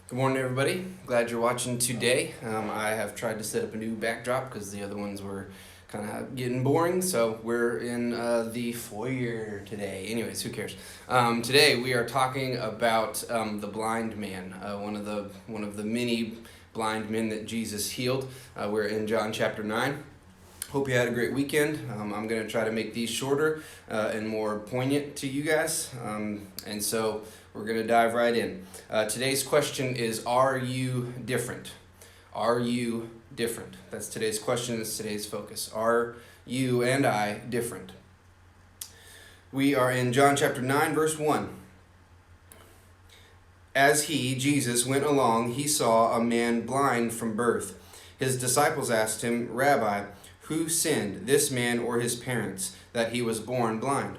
Good morning, everybody. Glad you're watching today. I have tried to set up a new backdrop because the other ones were kind of getting boring. So we're in the foyer today. Anyways, who cares? Today we are talking about the blind man, one of the many blind men that Jesus healed. We're in John chapter 9. Hope you had a great weekend. I'm going to try to make these shorter and more poignant to you guys. And so we're going to dive right in. Today's question is, are you different? Are you different? That's today's question. That's today's focus. Are you and I different? We are in John chapter 9, verse 1. As he, Jesus, went along, he saw a man blind from birth. His disciples asked him, Rabbi, who sinned, this man or his parents, that he was born blind?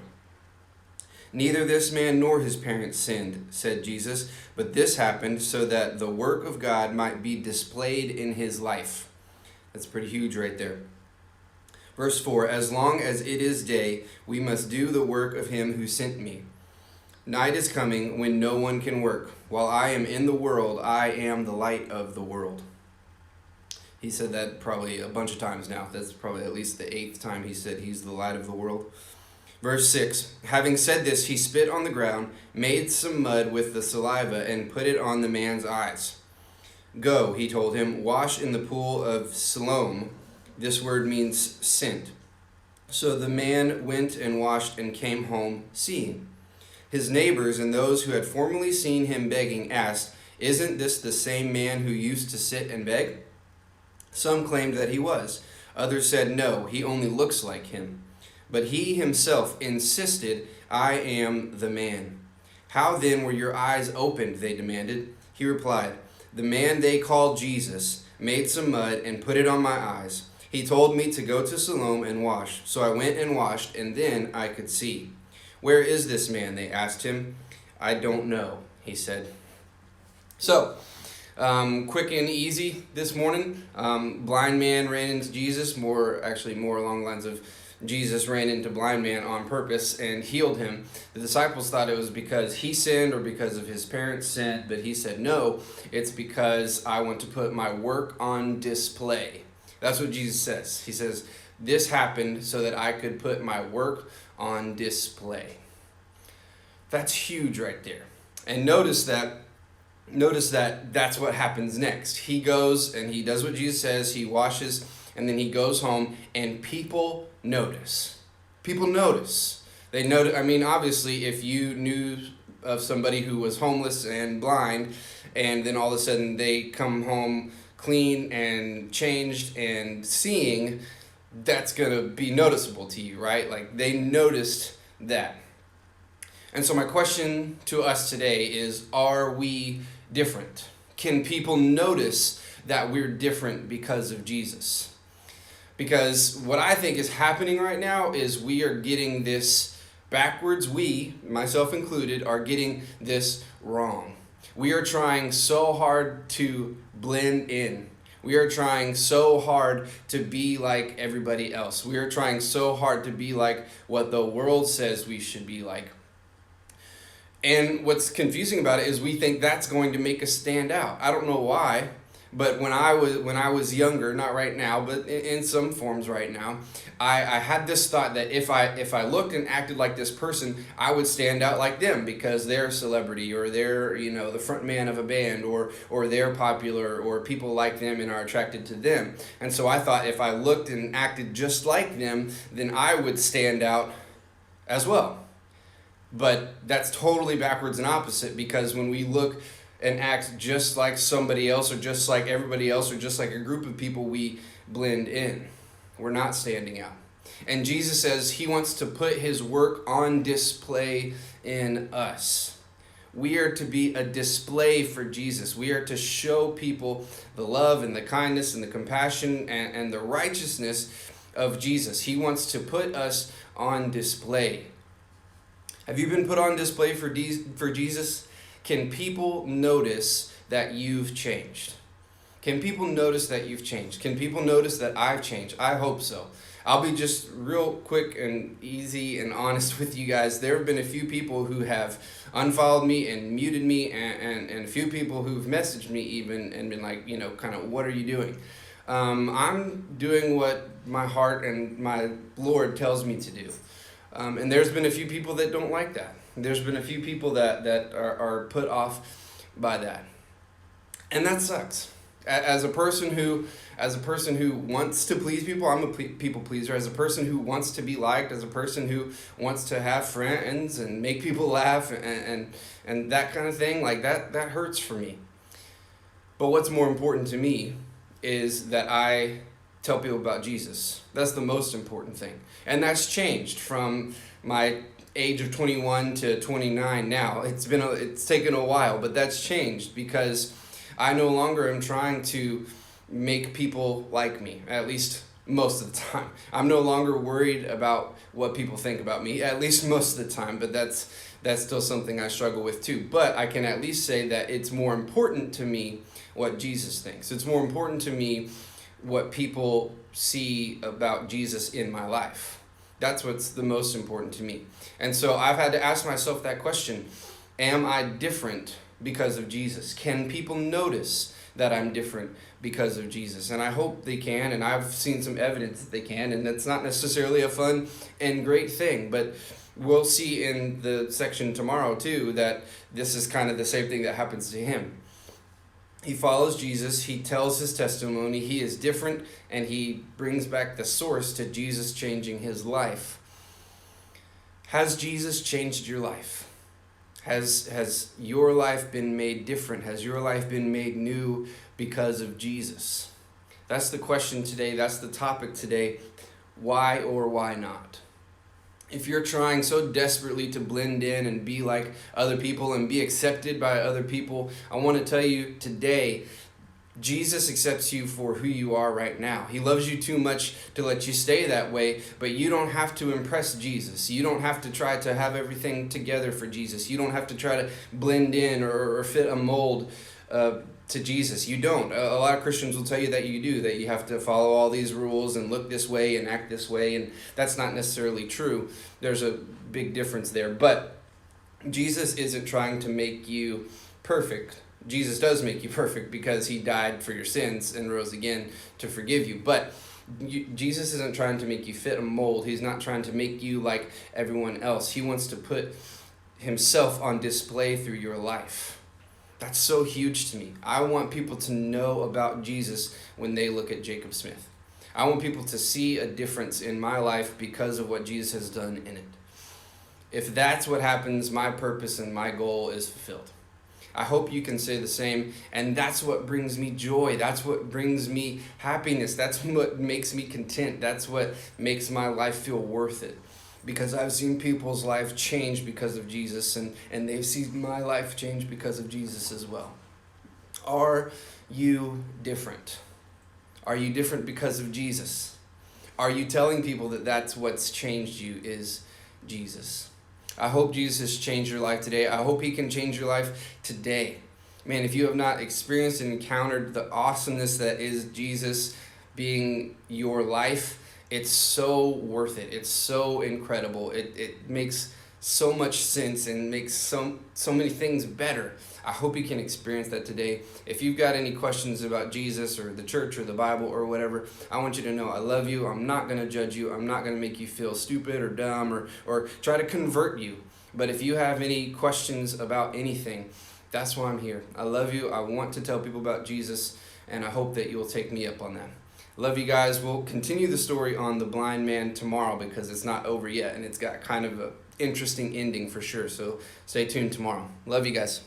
Neither this man nor his parents sinned, said Jesus, but this happened so that the work of God might be displayed in his life. That's pretty huge right there. Verse 4, as long as it is day, we must do the work of him who sent me. Night is coming when no one can work. While I am in the world, I am the light of the world. He said that probably a bunch of times now. That's probably at least the 8th time he said he's the light of the world. Verse 6, having said this, he spit on the ground, made some mud with the saliva, and put it on the man's eyes. Go, he told him, wash in the pool of Siloam. This word means sent. So the man went and washed and came home seeing. His neighbors and those who had formerly seen him begging asked, isn't this the same man who used to sit and beg? Some claimed that he was. Others said, no, he only looks like him. But he himself insisted, I am the man. How then were your eyes opened, they demanded. He replied, the man they called Jesus made some mud and put it on my eyes. He told me to go to Siloam and wash. So I went and washed, and then I could see. Where is this man? They asked him. I don't know, he said. So, quick and easy this morning. Blind man ran into Jesus, more along the lines of Jesus ran into blind man on purpose and healed him. The disciples thought it was because he sinned or because of his parents sinned, but he said, no, it's because I want to put my work on display. That's what Jesus says. He says, this happened so that I could put my work on display. That's huge right there. And notice that that's what happens next. He goes and he does what Jesus says, he washes, and then he goes home, and people notice. People notice. They notice. I mean, obviously, if you knew of somebody who was homeless and blind, and then all of a sudden they come home clean and changed and seeing, that's going to be noticeable to you, right? Like, they noticed that. And so my question to us today is, are we different? Can people notice that we're different because of Jesus? Because what I think is happening right now is we are getting this backwards. We, myself included, are getting this wrong. We are trying so hard to blend in. We are trying so hard to be like everybody else. We are trying so hard to be like what the world says we should be like. And what's confusing about it is we think that's going to make us stand out. I don't know why, but when I was younger, not right now, but in some forms right now, I had this thought that if I looked and acted like this person, I would stand out like them because they're a celebrity, or they're, the front man of a band, or they're popular, or people like them and are attracted to them. And so I thought if I looked and acted just like them, then I would stand out as well. But that's totally backwards and opposite, because when we look and act just like somebody else, or just like everybody else, or just like a group of people, we blend in. We're not standing out. And Jesus says he wants to put his work on display in us. We are to be a display for Jesus. We are to show people the love and the kindness and the compassion and the righteousness of Jesus. He wants to put us on display. Have you been put on display for Jesus? Can people notice that you've changed? Can people notice that you've changed? Can people notice that I've changed? I hope so. I'll be just real quick and easy and honest with you guys. There have been a few people who have unfollowed me and muted me, and a few people who've messaged me even and been like, kind of, what are you doing? I'm doing what my heart and my Lord tells me to do. And there's been a few people that don't like that. There's been a few people that are put off by that. And that sucks. As a person who wants to please people, I'm a people pleaser. As a person who wants to be liked, as a person who wants to have friends and make people laugh and that kind of thing, like that hurts for me. But what's more important to me is that I tell people about Jesus. That's the most important thing. And that's changed from my age of 21 to 29 now. It's taken a while, but that's changed because I no longer am trying to make people like me, at least most of the time. I'm no longer worried about what people think about me, at least most of the time, but that's still something I struggle with too. But I can at least say that it's more important to me what Jesus thinks. It's more important to me what people see about Jesus in my life. That's what's the most important to me. And so I've had to ask myself that question: am I different because of Jesus? Can people notice that I'm different because of Jesus? And I hope they can, and I've seen some evidence that they can, and that's not necessarily a fun and great thing, but we'll see in the section tomorrow too that this is kind of the same thing that happens to him. He follows Jesus, he tells his testimony, he is different, and he brings back the source to Jesus changing his life. Has Jesus changed your life? Has your life been made different? Has your life been made new because of Jesus? That's the question today. That's the topic today. Why or why not? If you're trying so desperately to blend in and be like other people and be accepted by other people, I want to tell you today, Jesus accepts you for who you are right now. He loves you too much to let you stay that way, but you don't have to impress Jesus. You don't have to try to have everything together for Jesus. You don't have to try to blend in or fit a mold to Jesus. You don't. A lot of Christians will tell you that you do, that you have to follow all these rules and look this way and act this way, and that's not necessarily true. There's a big difference there. But Jesus isn't trying to make you perfect. Jesus does make you perfect because he died for your sins and rose again to forgive you. But Jesus isn't trying to make you fit a mold. He's not trying to make you like everyone else. He wants to put himself on display through your life. That's so huge to me. I want people to know about Jesus when they look at Jacob Smith. I want people to see a difference in my life because of what Jesus has done in it. If that's what happens, my purpose and my goal is fulfilled. I hope you can say the same, and that's what brings me joy. That's what brings me happiness. That's what makes me content. That's what makes my life feel worth it. Because I've seen people's life change because of Jesus, and they've seen my life change because of Jesus as well. Are you different? Are you different because of Jesus? Are you telling people that that's what's changed you is Jesus? I hope Jesus has changed your life today. I hope he can change your life today. Man, if you have not experienced and encountered the awesomeness that is Jesus being your life, it's so worth it. It's so incredible. It makes so much sense and makes so many things better. I hope you can experience that today. If you've got any questions about Jesus or the church or the Bible or whatever, I want you to know I love you. I'm not going to judge you. I'm not going to make you feel stupid or dumb or try to convert you. But if you have any questions about anything, that's why I'm here. I love you. I want to tell people about Jesus, and I hope that you'll take me up on that. Love you guys. We'll continue the story on the blind man tomorrow because it's not over yet, and it's got kind of an interesting ending for sure. So stay tuned tomorrow. Love you guys.